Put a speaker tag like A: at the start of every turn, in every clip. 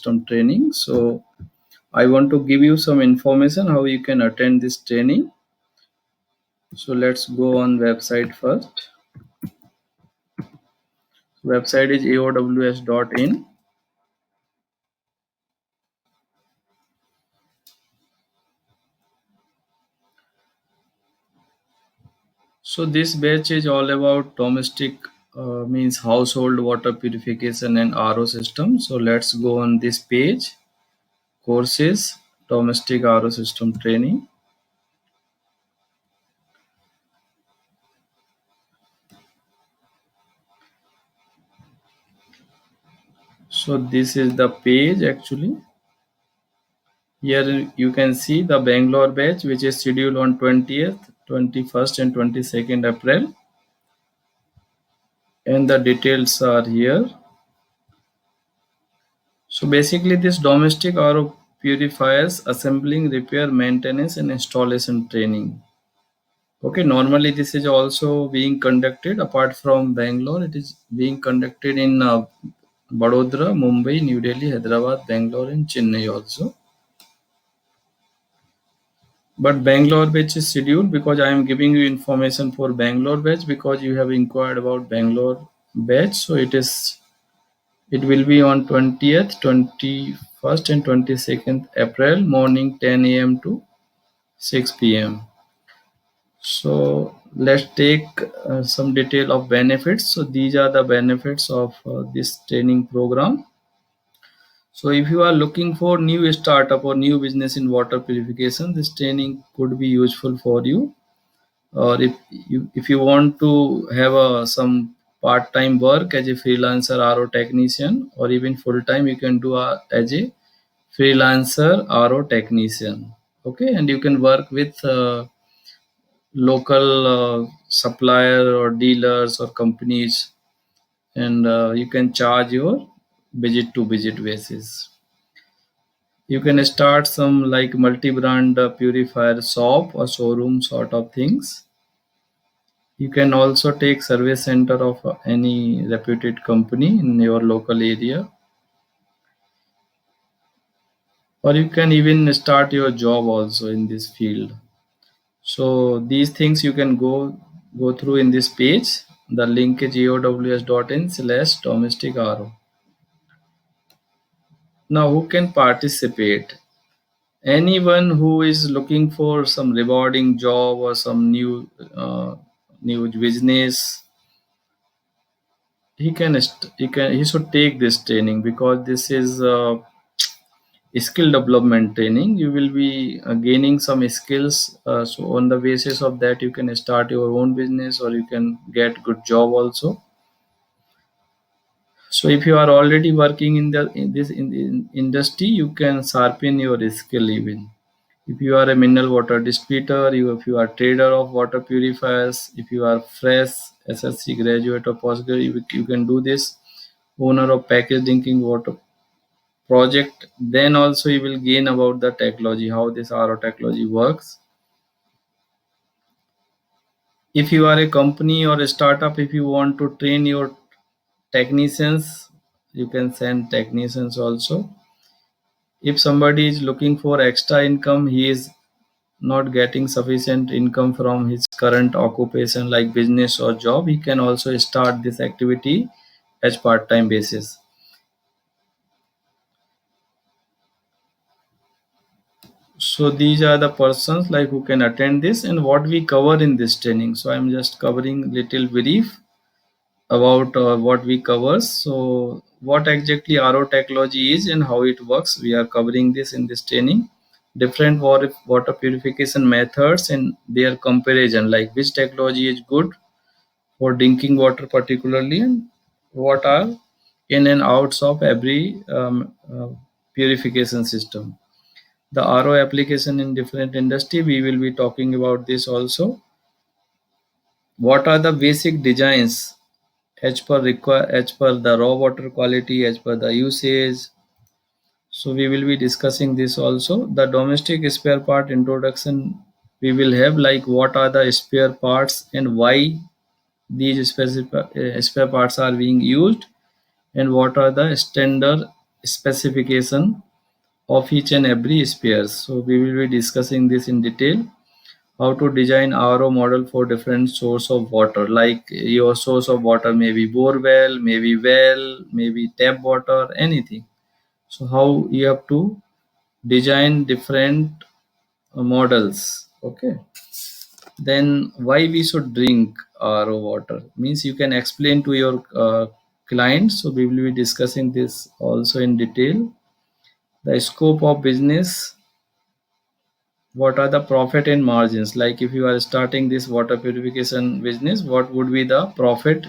A: system training. So I want to give you some information how you can attend this training. So let's go on website first. Website is aows.in. So this batch is all about domestic means household water purification and RO system. So let's go on this page. Courses, domestic RO system training. So this is the page actually. Here you can see the Bangalore batch, which is scheduled on 20th, 21st and 22nd April. And the details are here. So basically this domestic RO purifiers assembling, repair, maintenance and installation training. Okay, normally this is also being conducted apart from Bangalore. It is being conducted in Vadodara, Mumbai, New Delhi, Hyderabad, Bangalore and Chennai also. But Bangalore batch is scheduled because I am giving you information for Bangalore batch because you have inquired about Bangalore batch. So it will be on 20th, 21st and 22nd April morning 10 a.m. to 6 p.m. So let's take some detail of benefits. So these are the benefits of this training program. So if you are looking for new startup or new business in water purification, this training could be useful for you. Or if you want to have some part-time work as a freelancer RO technician, or even full-time, you can do as a freelancer RO technician. Okay, and you can work with local supplier or dealers or companies, and you can charge your visit to visit basis. You can start some like multi-brand purifier shop or showroom sort of things. You can also take service center of any reputed company in your local area, or you can even start your job also in this field. So these things you can go through in this page. The link is aows.in/domestic RO. Now who can participate? Anyone who is looking for some rewarding job or some new business, he should take this training because this is skill development training. You will be gaining some skills, so on the basis of that you can start your own business or you can get good job also. So if you are already working in industry, you can sharpen your skill even. If you are a mineral water distributor, if you are trader of water purifiers, if you are fresh SSC graduate or postgraduate, you can do this. Owner of packaged drinking water project, then also you will gain about the technology, how this RO technology works. If you are a company or a startup, if you want to train your technicians, you can send technicians also. If somebody is looking for extra income, he is not getting sufficient income from his current occupation like business or job, he can also start this activity as part-time basis. So these are the persons like who can attend this and what we cover in this training. So I'm just covering little brief about what we cover. So what exactly RO technology is and how it works, we are covering this in this training. Different water purification methods and their comparison, like which technology is good for drinking water particularly, and what are in and outs of every purification system. The RO application in different industry, we will be talking about this also. What are the basic designs as per the raw water quality, as per the usage. So we will be discussing this also. The domestic spare part introduction we will have, like what are the spare parts and why these spare parts are being used, and what are the standard specification of each and every spares. So we will be discussing this in detail. How to design RO model for different source of water. Like your source of water may be bore well, maybe tap water, anything. So how you have to design different models. Okay. Then why we should drink RO water means you can explain to your clients. So we will be discussing this also in detail. The scope of business, what are the profit and margins, like if you are starting this water purification business, what would be the profit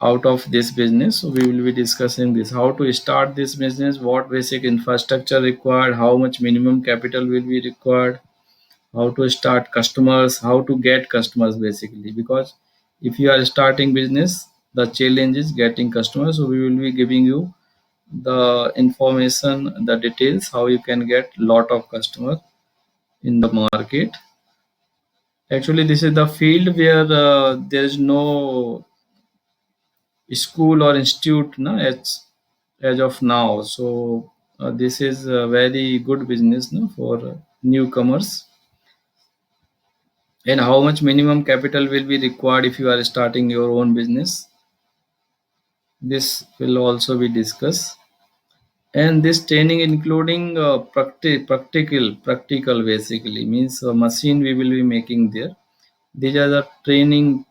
A: out of this business. So we will be discussing this, how to start this business, what basic infrastructure required, how much minimum capital will be required, how to start customers, how to get customers basically, because if you are starting business, the challenge is getting customers. So we will be giving you the information, the details, how you can get lot of customers in the market. Actually, this is the field where there is no school or institute no, as of now. So this is a very good business no, for newcomers. And how much minimum capital will be required if you are starting your own business? This will also be discussed. And this training including practical basically means machine we will be making there. These are the training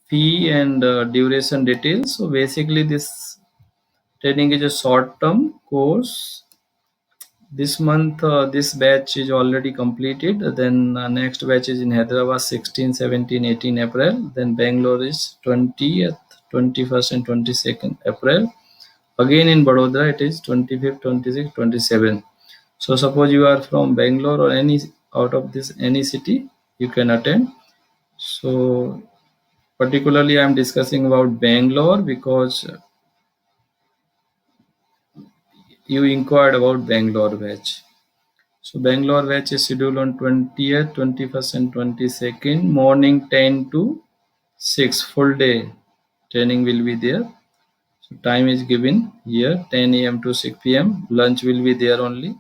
A: fee and duration details. So basically this training is a short term course. This month this batch is already completed. Then next batch is in Hyderabad 16, 17, 18 April. Then Bangalore is 20th, 21st and 22nd April. Again in Vadodara it is 25th, 26th, 27th. So suppose you are from Bangalore or any out of this any city, you can attend. So particularly I am discussing about Bangalore because you inquired about Bangalore batch. So Bangalore batch is scheduled on 20th, 21st and 22nd, morning 10 to 6, full day training will be there. So time is given here 10 a.m. to 6 p.m. Lunch will be there only.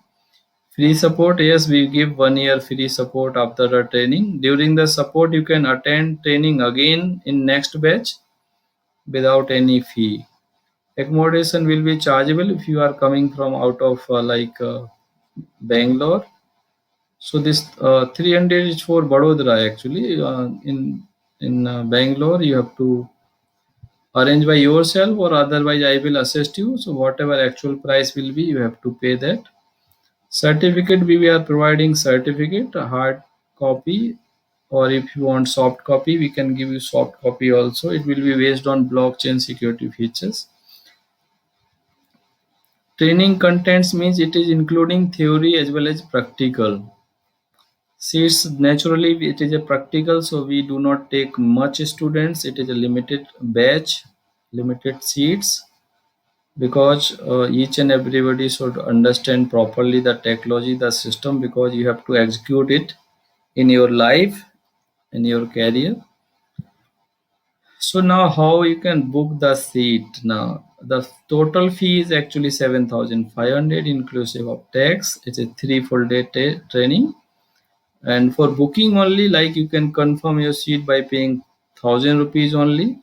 A: Free support, yes, we give 1 year free support after the training. During the support, you can attend training again in next batch without any fee. Accommodation will be chargeable if you are coming from out of Bangalore. So this 300 is for Vadodara actually. In Bangalore, you have to arrange by yourself or otherwise I will assist you. So whatever actual price will be, you have to pay that. Certificate, we are providing certificate, a hard copy, or if you want soft copy, we can give you soft copy also. It will be based on blockchain security features. Training contents means it is including theory as well as practical. Seats naturally it is a practical, so we do not take much students. It is a limited batch, limited seats because each and everybody should understand properly the technology, the system, because you have to execute it in your life, in your career. So now how you can book the seat? Now the total fee is actually 7,500 inclusive of tax. It's a 3 full day training. And for booking only, like you can confirm your seat by paying 1,000 rupees only,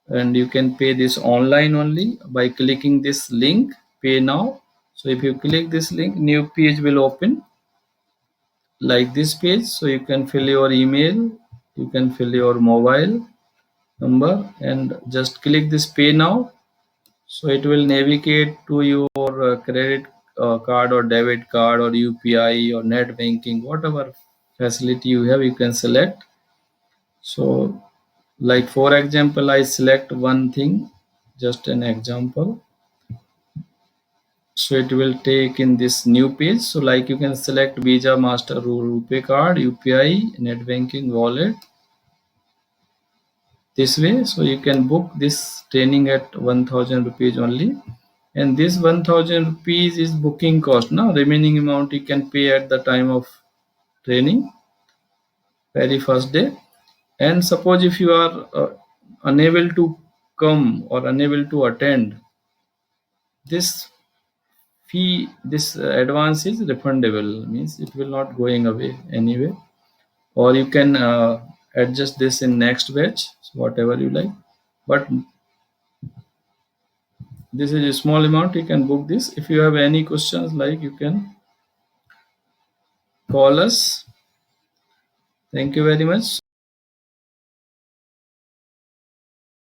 A: and you can pay this online only by clicking this link, pay now. So if you click this link, new page will open like this page. So you can fill your email, you can fill your mobile number and just click this pay now. So it will navigate to your credit card or debit card or UPI or net banking, whatever facility you have, you can select. So like for example, I select one thing, just an example. So it will take in this new page. So like you can select Visa, Master, Rupee card, UPI, net banking, wallet, this way. So you can book this training at 1,000 rupees only. And this 1,000 rupees is booking cost. Now remaining amount you can pay at the time of training, very first day. And suppose if you are unable to come or unable to attend, this fee, this advance is refundable, means it will not going away anyway, or you can adjust this in next batch, so whatever you like. But this is a small amount, you can book this. If you have any questions, like, you can call us. Thank you very much.